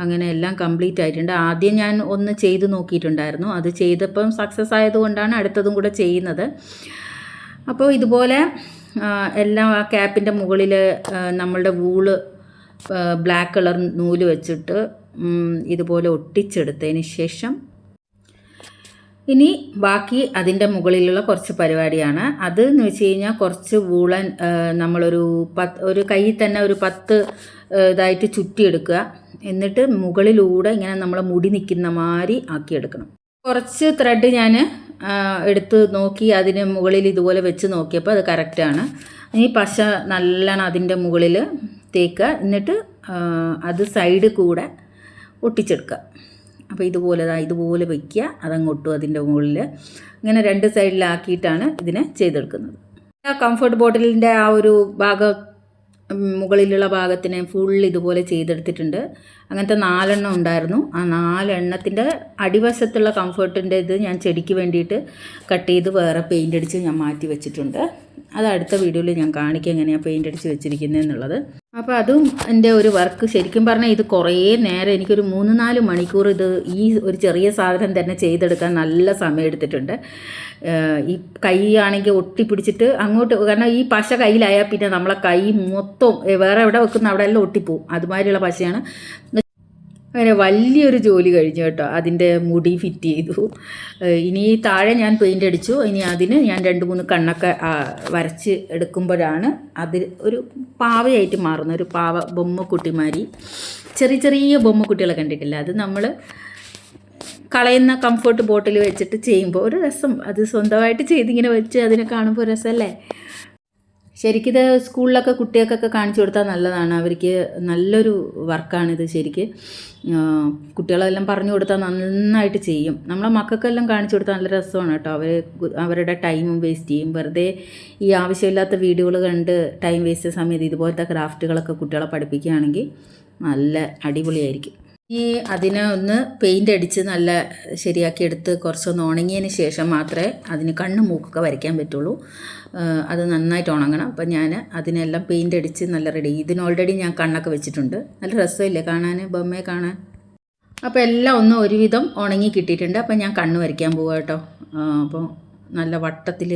അങ്ങനെ എല്ലാം കംപ്ലീറ്റ് ആയിട്ടുണ്ട്. ആദ്യം ഞാൻ ഒന്ന് ചെയ്ത് നോക്കിയിട്ടുണ്ടായിരുന്നു. അത് ചെയ്തപ്പം സക്സസ് ആയതുകൊണ്ടാണ് അടുത്തതും കൂടെ ചെയ്യുന്നത്. അപ്പോൾ ഇതുപോലെ എല്ലാം ആ ക്യാപ്പിൻ്റെ മുകളിൽ നമ്മളുടെ വൂള് ബ്ലാക്ക് കളർ നൂല് വെച്ചിട്ട് ഇതുപോലെ ഒട്ടിച്ചെടുത്തതിന് ശേഷം ഇനി ബാക്കി അതിൻ്റെ മുകളിലുള്ള കുറച്ച് പരിപാടിയാണ്. അത് എന്ന് വെച്ച് കഴിഞ്ഞാൽ കുറച്ച് വൂളൻ നമ്മളൊരു ഒരു കയ്യിൽ തന്നെ ഒരു 10 ഇതായിട്ട് ചുറ്റിയെടുക്കുക. എന്നിട്ട് മുകളിലൂടെ ഇങ്ങനെ നമ്മളെ മുടി നിൽക്കുന്ന മാതിരി ആക്കിയെടുക്കണം. കുറച്ച് ത്രെഡ് ഞാൻ എടുത്ത് നോക്കി അതിന് മുകളിൽ ഇതുപോലെ വെച്ച് നോക്കിയപ്പോൾ അത് കറക്റ്റാണ്. ഇനി പശ നല്ലോണം അതിൻ്റെ മുകളിൽ തേക്കുക. എന്നിട്ട് അത് സൈഡ് കൂടെ ഒട്ടിച്ചെടുക്കുക. അപ്പോൾ ഇതുപോലെ വയ്ക്കുക. അതങ്ങോട്ടും അതിൻ്റെ മുകളിൽ ഇങ്ങനെ 2 സൈഡിലാക്കിയിട്ടാണ് ഇതിനെ ചെയ്തെടുക്കുന്നത്. കംഫർട്ട് ബോട്ടിലിൻ്റെ ആ ഒരു ഭാഗം മുകളിലുള്ള ഭാഗത്തിനെ ഫുൾ ഇതുപോലെ ചെയ്തെടുത്തിട്ടുണ്ട്. അങ്ങനത്തെ 4 എണ്ണം ഉണ്ടായിരുന്നു. ആ 4 എണ്ണത്തിൻ്റെ അടിവശത്തുള്ള കംഫർട്ടിൻ്റെ ഇത് ഞാൻ ചെടിക്ക് വേണ്ടിയിട്ട് കട്ട് ചെയ്ത് വേറെ പെയിൻ്റ് അടിച്ച് ഞാൻ മാറ്റി വെച്ചിട്ടുണ്ട്. അത് അടുത്ത വീഡിയോയിൽ ഞാൻ കാണിക്കാം എങ്ങനെയാണ് പെയിൻ്റ് അടിച്ച് വെച്ചിരിക്കുന്നത് എന്നുള്ളത്. അപ്പോൾ അതും എൻ്റെ ഒരു വർക്ക്. ശരിക്കും പറഞ്ഞാൽ ഇത് കുറേ നേരം എനിക്കൊരു 3-4 മണിക്കൂർ ഇത് ഈ ഒരു ചെറിയ സാധനം തന്നെ ചെയ്തെടുക്കാൻ നല്ല സമയം എടുത്തിട്ടുണ്ട്. ഈ കൈ ആണെങ്കിൽ ഒട്ടിപ്പിടിച്ചിട്ട് അങ്ങോട്ട്, കാരണം ഈ പശ കയ്യിലായാൽ പിന്നെ നമ്മളെ കൈ മൊത്തം വേറെ എവിടെ വെക്കുന്ന അവിടെ എല്ലാം ഒട്ടിപ്പോവും. അതുമാതിരിയുള്ള പശയാണ്. അങ്ങനെ വലിയൊരു ജോലി കഴിഞ്ഞു കേട്ടോ. അതിൻ്റെ മുടി ഫിറ്റ് ചെയ്തു. ഇനി താഴെ ഞാൻ പെയിൻ്റ് അടിച്ചു. ഇനി അതിന് ഞാൻ 2-3 കണ്ണൊക്കെ വരച്ച് എടുക്കുമ്പോഴാണ് അതിൽ ഒരു പാവയായിട്ട് മാറുന്ന ഒരു പാവ ബൊമ്മക്കുട്ടിമാരി. ചെറിയ ബൊമ്മക്കുട്ടികളെ കണ്ടിട്ടില്ല, അത് നമ്മൾ കളയുന്ന കംഫർട്ട് ബോട്ടിൽ വെച്ചിട്ട് ചെയ്യുമ്പോൾ ഒരു രസം. അത് സ്വന്തമായിട്ട് ചെയ്തിങ്ങനെ വെച്ച് അതിനെ കാണുമ്പോൾ രസമല്ലേ. ശരിക്കിത് സ്കൂളിലൊക്കെ കുട്ടികൾക്കൊക്കെ കാണിച്ചു കൊടുത്താൽ നല്ലതാണ്. അവർക്ക് നല്ലൊരു വർക്കാണിത്. ശരിക്ക് കുട്ടികളെല്ലാം പറഞ്ഞു കൊടുത്താൽ നന്നായിട്ട് ചെയ്യും. നമ്മളെ മക്കൾക്കെല്ലാം കാണിച്ചു കൊടുത്താൽ നല്ല രസമാണ് കേട്ടോ. അവരുടെ ടൈമും വേസ്റ്റ് ചെയ്യും. വെറുതെ ഈ ആവശ്യമില്ലാത്ത വീഡിയോകൾ കണ്ട് ടൈം വേസ്റ്റ് സമയത്ത് ഇതുപോലത്തെ ക്രാഫ്റ്റുകളൊക്കെ കുട്ടികളെ പഠിപ്പിക്കുകയാണെങ്കിൽ നല്ല അടിപൊളിയായിരിക്കും. ഈ അതിനെ ഒന്ന് പെയിൻ്റ് അടിച്ച് നല്ല ശരിയാക്കി എടുത്ത് കുറച്ചൊന്ന് ഉണങ്ങിയതിന് ശേഷം മാത്രമേ അതിന് കണ്ണും മൂക്കൊക്കെ വരയ്ക്കാൻ പറ്റുള്ളൂ. അത് നന്നായിട്ട് ഉണങ്ങണം. അപ്പം ഞാൻ അതിനെല്ലാം പെയിൻ്റ് അടിച്ച് നല്ല റെഡി. ഇതിന് ഓൾറെഡി ഞാൻ കണ്ണൊക്കെ വെച്ചിട്ടുണ്ട്. നല്ല രസമില്ലേ കാണാൻ, ബൊമ്മയെ കാണാൻ. അപ്പോൾ എല്ലാം ഒന്ന് ഒരുവിധം ഉണങ്ങി കിട്ടിയിട്ടുണ്ട്. അപ്പം ഞാൻ കണ്ണ് വരയ്ക്കാൻ പോവാം കേട്ടോ. അപ്പോൾ നല്ല വട്ടത്തിൽ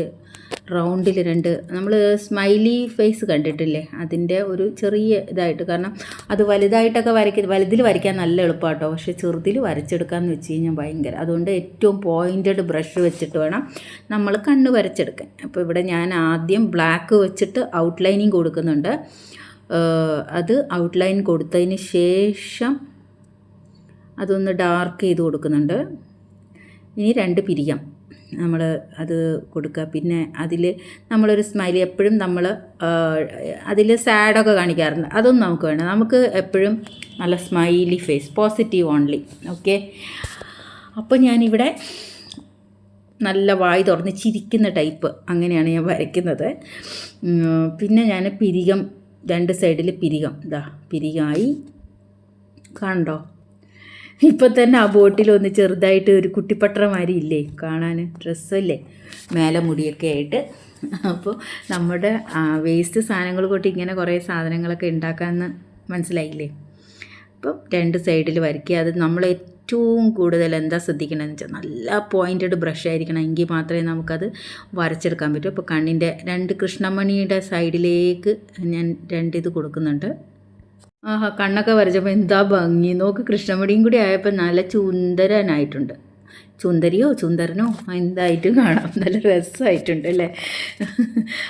റൗണ്ടിൽ 2 നമ്മൾ സ്മൈലി ഫേസ് കണ്ടിട്ടില്ലേ, അതിൻ്റെ ഒരു ചെറിയ ഇതായിട്ട്. കാരണം അത് വലുതായിട്ടൊക്കെ വലുതിൽ വരയ്ക്കാൻ നല്ല എളുപ്പമാണ് കേട്ടോ. പക്ഷേ ചെറുതിൽ വരച്ചെടുക്കാമെന്ന് വെച്ച് കഴിഞ്ഞാൽ ഭയങ്കര. അതുകൊണ്ട് ഏറ്റവും പോയിൻറ്റഡ് ബ്രഷ് വെച്ചിട്ട് വേണം നമ്മൾ കണ്ണ് വരച്ചെടുക്കാൻ. അപ്പോൾ ഇവിടെ ഞാൻ ആദ്യം ബ്ലാക്ക് വെച്ചിട്ട് ഔട്ട്ലൈനിങ് കൊടുക്കുന്നുണ്ട്. അത് ഔട്ട്ലൈൻ കൊടുത്തതിന് ശേഷം അതൊന്ന് ഡാർക്ക് ചെയ്ത് കൊടുക്കുന്നുണ്ട്. ഇനി 2 പിരികം നമ്മൾ അത് കൊടുക്കുക. പിന്നെ അതിൽ നമ്മളൊരു സ്മൈലി എപ്പോഴും നമ്മൾ അതിൽ സാഡൊക്കെ കാണിക്കാറുണ്ട്. അതൊന്നും നമുക്ക് വേണ്ട. നമുക്ക് എപ്പോഴും നല്ല smiley face, positive only. Okay. അപ്പോൾ ഞാനിവിടെ നല്ല വായി തുറന്ന് ചിരിക്കുന്ന ടൈപ്പ് അങ്ങനെയാണ് ഞാൻ വരയ്ക്കുന്നത്. പിന്നെ ഞാൻ പിരികം 2 സൈഡിൽ പിരികം പിരികമായി കണ്ടോ. ഇപ്പം തന്നെ ആ ബോട്ടിലൊന്ന് ചെറുതായിട്ട് ഒരു കുട്ടിപ്പട്ടറമാരി ഇല്ലേ കാണാൻ, ഡ്രസ്സല്ലേ മേലെ മുടിയൊക്കെ ആയിട്ട്. അപ്പോൾ നമ്മുടെ വേസ്റ്റ് സാധനങ്ങൾ കൊണ്ട് ഇങ്ങനെ കുറേ സാധനങ്ങളൊക്കെ ഉണ്ടാക്കാമെന്ന് മനസ്സിലായില്ലേ. അപ്പം 2 സൈഡിൽ വരയ്ക്കുക. അത് നമ്മൾ ഏറ്റവും കൂടുതൽ എന്താ ശ്രദ്ധിക്കണമെന്ന് വെച്ചാൽ നല്ല പോയിൻറ്റഡ് ബ്രഷ് ആയിരിക്കണം. എങ്കിൽ മാത്രമേ നമുക്കത് വരച്ചെടുക്കാൻ പറ്റൂ. അപ്പോൾ കണ്ണിൻ്റെ 2 കൃഷ്ണമണിയുടെ സൈഡിലേക്ക് ഞാൻ 2 ഇത് കൊടുക്കുന്നുണ്ട്. ആഹാ, കണ്ണൊക്കെ വരച്ചപ്പോൾ എന്താ ഭംഗി നോക്ക്. കൃഷ്ണമണിയും കൂടി ആയപ്പോൾ നല്ല സുന്ദരനായിട്ടുണ്ട്. സുന്ദരിയോ സുന്ദരനോ എന്തായിട്ടും കാണാം. നല്ല രസമായിട്ടുണ്ട് അല്ലേ.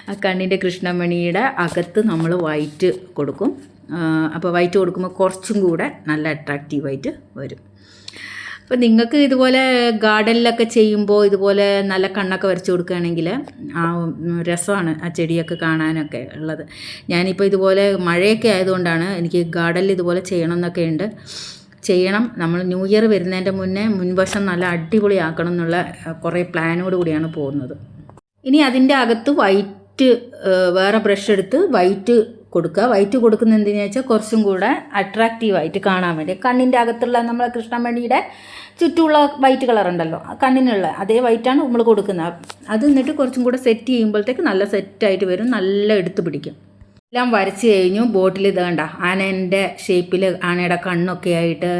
ആ കണ്ണിൻ്റെ കൃഷ്ണമണിയുടെ അകത്ത് നമ്മൾ വൈറ്റ് കൊടുക്കും. അപ്പോൾ വൈറ്റ് കൊടുക്കുമ്പോൾ കുറച്ചും കൂടെ നല്ല അട്രാക്റ്റീവായിട്ട് വരും. അപ്പോൾ നിങ്ങൾക്ക് ഇതുപോലെ ഗാർഡനിലൊക്കെ ചെയ്യുമ്പോൾ ഇതുപോലെ നല്ല കണ്ണൊക്കെ വരച്ച് കൊടുക്കുകയാണെങ്കിൽ ആ രസമാണ് ആ ചെടിയൊക്കെ കാണാനൊക്കെ ഉള്ളത്. ഞാനിപ്പോൾ ഇതുപോലെ മഴയൊക്കെ ആയതുകൊണ്ടാണ് എനിക്ക് ഗാർഡനിൽ ഇതുപോലെ ചെയ്യണമെന്നൊക്കെ ഉണ്ട്. ചെയ്യണം. നമ്മൾ ന്യൂ ഇയർ വരുന്നതിൻ്റെ മുൻവശം നല്ല അടിപൊളിയാക്കണം എന്നുള്ള കുറേ പ്ലാനോട് കൂടിയാണ് പോകുന്നത്. ഇനി അതിൻ്റെ അകത്ത് വൈറ്റ് വേറെ ബ്രഷ് എടുത്ത് വൈറ്റ് കൊടുക്കുക. വൈറ്റ് കൊടുക്കുന്ന എന്തിനാ വെച്ചാൽ കുറച്ചും കൂടെ അട്രാക്റ്റീവായിട്ട് കാണാൻ വേണ്ടി. കണ്ണിൻ്റെ അകത്തുള്ള നമ്മളെ കൃഷ്ണമണിയുടെ ചുറ്റുമുള്ള വൈറ്റ് കളർ ഉണ്ടല്ലോ, കണ്ണിനുള്ള അതേ വൈറ്റാണ് നമ്മൾ കൊടുക്കുന്നത്. അത് എന്നിട്ട് കുറച്ചും കൂടെ സെറ്റ് ചെയ്യുമ്പോഴത്തേക്ക് നല്ല സെറ്റായിട്ട് വരും, നല്ല എടുത്ത് പിടിക്കും. എല്ലാം വരച്ച് കഴിഞ്ഞു. ബോട്ടിൽ ഇത് കണ്ട ആനേൻ്റെ ഷേപ്പിൽ ആനയുടെ കണ്ണൊക്കെ ആയിട്ട്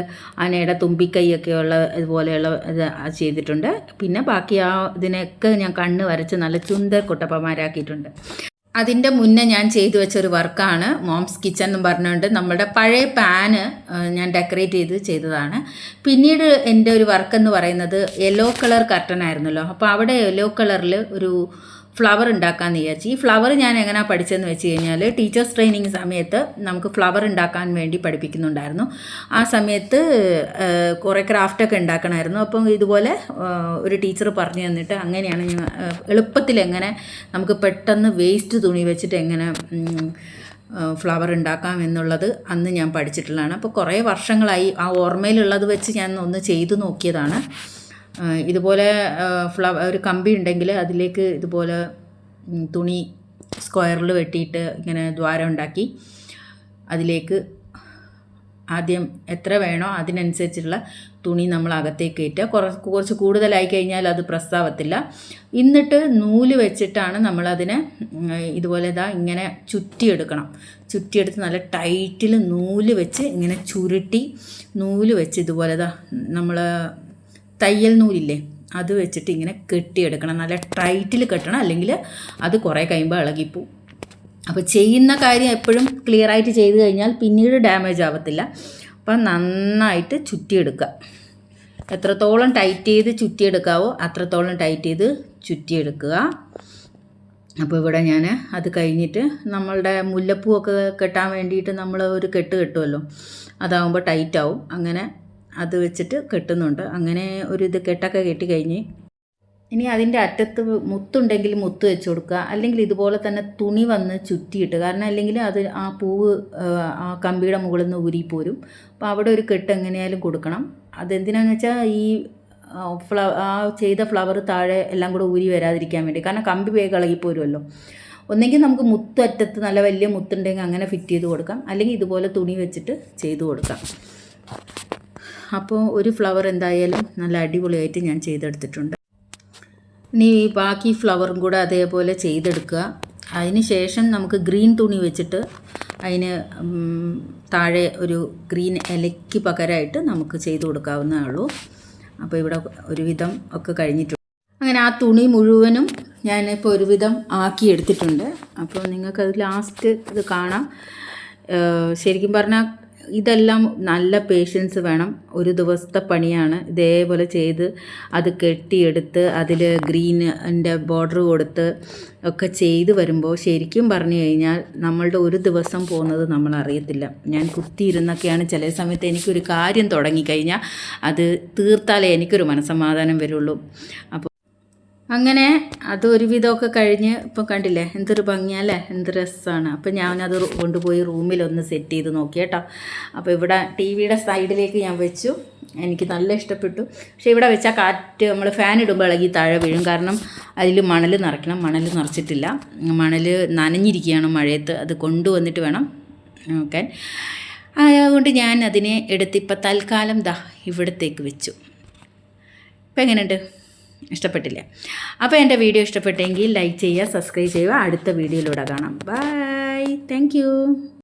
ആനയുടെ തുമ്പിക്കൈയൊക്കെയുള്ള ഇതുപോലെയുള്ള ഇത് ചെയ്തിട്ടുണ്ട്. പിന്നെ ബാക്കി ഇതിനൊക്കെ ഞാൻ കണ്ണ് വരച്ച് നല്ല ചുന്ദർ കുട്ടപ്പന്മാരാക്കിയിട്ടുണ്ട്. അതിൻ്റെ മുന്നേ ഞാൻ ചെയ്തു വെച്ചൊരു വർക്കാണ് മോംസ് കിച്ചൺ എന്ന് പറഞ്ഞുകൊണ്ട് നമ്മുടെ പഴയ പാന് ഞാൻ ഡെക്കറേറ്റ് ചെയ്തതാണ്. പിന്നീട് എൻ്റെ ഒരു വർക്ക് എന്ന് പറയുന്നത് യെല്ലോ കളർ കർട്ടൻ ആയിരുന്നല്ലോ. അപ്പോൾ അവിടെ യെല്ലോ കളറിൽ ഒരു ഫ്ലവർ ഉണ്ടാക്കാമെന്ന് വിചാരിച്ചു. ഈ ഫ്ലവർ ഞാൻ എങ്ങനെയാണ് പഠിച്ചതെന്ന് വെച്ച് കഴിഞ്ഞാൽ ടീച്ചേഴ്സ് ട്രെയിനിങ് സമയത്ത് നമുക്ക് ഫ്ലവർ ഉണ്ടാക്കാൻ വേണ്ടി പഠിപ്പിക്കുന്നുണ്ടായിരുന്നു. ആ സമയത്ത് കുറേ ക്രാഫ്റ്റൊക്കെ ഉണ്ടാക്കണമായിരുന്നു. അപ്പം ഇതുപോലെ ഒരു ടീച്ചർ പറഞ്ഞു തന്നിട്ട് അങ്ങനെയാണ് ഞാൻ എളുപ്പത്തിൽ എങ്ങനെ നമുക്ക് പെട്ടെന്ന് വേസ്റ്റ് തുണി വെച്ചിട്ട് എങ്ങനെ ഫ്ലവർ ഉണ്ടാക്കാം എന്നുള്ളത് അന്ന് ഞാൻ പഠിച്ചിട്ടുള്ളതാണ്. അപ്പോൾ കുറേ വർഷങ്ങളായി ആ ഓർമ്മയിലുള്ളത് വെച്ച് ഞാൻ ഒന്ന് ചെയ്തു നോക്കിയതാണ്. ഇതുപോലെ ഒരു കമ്പി ഉണ്ടെങ്കിൽ അതിലേക്ക് ഇതുപോലെ തുണി സ്ക്വയറിൽ വെട്ടിയിട്ട് ഇങ്ങനെ ദ്വാരം ഉണ്ടാക്കി അതിലേക്ക് ആദ്യം എത്ര വേണോ അതിനനുസരിച്ചുള്ള തുണി നമ്മൾ അകത്തേക്ക് കയറ്റുക. കുറച്ച് കൂടുതലായി കഴിഞ്ഞാൽ അത് പ്രസ്സാവത്തില്ല. എന്നിട്ട് നൂല് വെച്ചിട്ടാണ് നമ്മളതിനെ ഇതുപോലെ ഇങ്ങനെ ചുറ്റിയെടുക്കണം. ചുറ്റിയെടുത്ത് നല്ല ടൈറ്റിൽ നൂല് വെച്ച് ഇങ്ങനെ ചുരുട്ടി നൂല് വെച്ച് ഇതുപോലെ നമ്മൾ തയ്യൽ നൂലില്ലേ അത് വെച്ചിട്ട് ഇങ്ങനെ കെട്ടിയെടുക്കണം. നല്ല ടൈറ്റിൽ കെട്ടണം, അല്ലെങ്കിൽ അത് കുറേ കഴിയുമ്പോൾ ഇളകിപ്പോവും. അപ്പോൾ ചെയ്യുന്ന കാര്യം എപ്പോഴും ക്ലിയറായിട്ട് ചെയ്ത് കഴിഞ്ഞാൽ പിന്നീട് ഡാമേജ് ആവത്തില്ല. അപ്പം നന്നായിട്ട് ചുറ്റിയെടുക്കുക. എത്രത്തോളം ടൈറ്റ് ചെയ്ത് ചുറ്റിയെടുക്കാവോ അത്രത്തോളം ടൈറ്റ് ചെയ്ത് ചുറ്റിയെടുക്കുക. അപ്പോൾ ഇവിടെ ഞാൻ അത് കഴിഞ്ഞിട്ട് നമ്മളുടെ മുല്ലപ്പൂവൊക്കെ കെട്ടാൻ വേണ്ടിയിട്ട് നമ്മൾ ഒരു കെട്ട് കെട്ടുമല്ലോ, അതാവുമ്പോൾ ടൈറ്റാവും. അങ്ങനെ അത് വെച്ചിട്ട് കെട്ടുന്നുണ്ട്. അങ്ങനെ ഒരു ഇത് കെട്ടൊക്കെ കെട്ടി കഴിഞ്ഞ് ഇനി അതിൻ്റെ അറ്റത്ത് മുത്തുണ്ടെങ്കിൽ മുത്ത് വെച്ച് കൊടുക്കുക, അല്ലെങ്കിൽ ഇതുപോലെ തന്നെ തുണി വന്ന് ചുറ്റിയിട്ട്. കാരണം അല്ലെങ്കിൽ അത് ആ പൂവ് ആ കമ്പിയുടെ മുകളിൽ നിന്ന് ഊരിപ്പോരും. അപ്പോൾ അവിടെ ഒരു കെട്ട് എങ്ങനെയായാലും കൊടുക്കണം. അതെന്തിനാണെന്ന് വെച്ചാൽ ഈ ആ ചെയ്ത ഫ്ലവർ താഴെ എല്ലാം കൂടെ ഊരി വരാതിരിക്കാൻ വേണ്ടി. കാരണം കമ്പി വേഗം ഇളകിപ്പോരുമല്ലോ. ഒന്നെങ്കിൽ നമുക്ക് മുത്തറ്റത്ത് നല്ല വലിയ മുത്തുണ്ടെങ്കിൽ അങ്ങനെ ഫിറ്റ് ചെയ്ത് കൊടുക്കാം, അല്ലെങ്കിൽ ഇതുപോലെ തുണി വെച്ചിട്ട് ചെയ്ത് കൊടുക്കാം. അപ്പോൾ ഒരു ഫ്ലവർ എന്തായാലും നല്ല അടിപൊളിയായിട്ട് ഞാൻ ചെയ്തെടുത്തിട്ടുണ്ട്. ഇനി ബാക്കി ഫ്ലവറും കൂടെ അതേപോലെ ചെയ്തെടുക്കുക. അതിന് ശേഷം നമുക്ക് ഗ്രീൻ തുണി വെച്ചിട്ട് അതിന് താഴെ ഒരു ഗ്രീൻ ഇലയ്ക്ക് പകരമായിട്ട് നമുക്ക് ചെയ്ത് കൊടുക്കാവുന്നതേ ഉള്ളൂ. അപ്പോൾ ഇവിടെ ഒരുവിധം ഒക്കെ കഴിഞ്ഞിട്ടുണ്ട്. അങ്ങനെ ആ തുണി മുഴുവനും ഞാനിപ്പോൾ ഒരുവിധം ആക്കിയെടുത്തിട്ടുണ്ട്. അപ്പോൾ നിങ്ങൾക്കത് ലാസ്റ്റ് ഇത് കാണാം. ശരിക്കും പറഞ്ഞാൽ ഇതെല്ലാം നല്ല പേഷ്യൻസ് വേണം. ഒരു ദിവസത്തെ പണിയാണ്. ഇതേപോലെ ചെയ്ത് അത് കെട്ടിയെടുത്ത് അതിൽ ഗ്രീനിൻ്റെ ബോർഡർ കൊടുത്ത് ഒക്കെ ചെയ്ത് വരുമ്പോൾ ശരിക്കും പറഞ്ഞു കഴിഞ്ഞാൽ നമ്മളുടെ ഒരു ദിവസം പോകുന്നത് നമ്മൾ അറിയത്തില്ല. ഞാൻ കുത്തിയിരുന്നൊക്കെയാണ് ചില സമയത്ത് എനിക്കൊരു കാര്യം തുടങ്ങിക്കഴിഞ്ഞാൽ അത് തീർത്താലേ എനിക്കൊരു മനസ്സമാധാനം വരുള്ളൂ. അപ്പോൾ അങ്ങനെ അത് ഒരുവിധമൊക്കെ കഴിഞ്ഞ് ഇപ്പം കണ്ടില്ലേ എന്തൊരു ഭംഗിയല്ലേ, എന്ത് രസമാണ്. അപ്പം ഞാനത് കൊണ്ടുപോയി റൂമിലൊന്ന് സെറ്റ് ചെയ്ത് നോക്കി കേട്ടോ. അപ്പോൾ ഇവിടെ ടി വിയുടെ സൈഡിലേക്ക് ഞാൻ വെച്ചു. എനിക്ക് നല്ല ഇഷ്ടപ്പെട്ടു. പക്ഷേ ഇവിടെ വെച്ചാൽ കാറ്റ് നമ്മൾ ഫാൻ ഇടുമ്പോൾ ഇളകി താഴെ വീഴും. കാരണം അതിൽ മണൽ നിറയ്ക്കണം. മണൽ നിറച്ചിട്ടില്ല. മണൽ നനഞ്ഞിരിക്കുകയാണ് മഴയത്ത്. അത് കൊണ്ടുവന്നിട്ട് വേണം നോക്കാൻ. അതുകൊണ്ട് ഞാൻ അതിനെ എടുത്തിപ്പോൾ തൽക്കാലം ഇവിടത്തേക്ക് വെച്ചു. ഇപ്പം എങ്ങനെയുണ്ട്? ഇഷ്ടപ്പെട്ടില്ലേ? അപ്പോൾ എൻ്റെ വീഡിയോ ഇഷ്ടപ്പെട്ടെങ്കിൽ ലൈക്ക് ചെയ്യുക, സബ്സ്ക്രൈബ് ചെയ്യുക. അടുത്ത വീഡിയോയിലൂടെ കാണാം. Bye, thank U.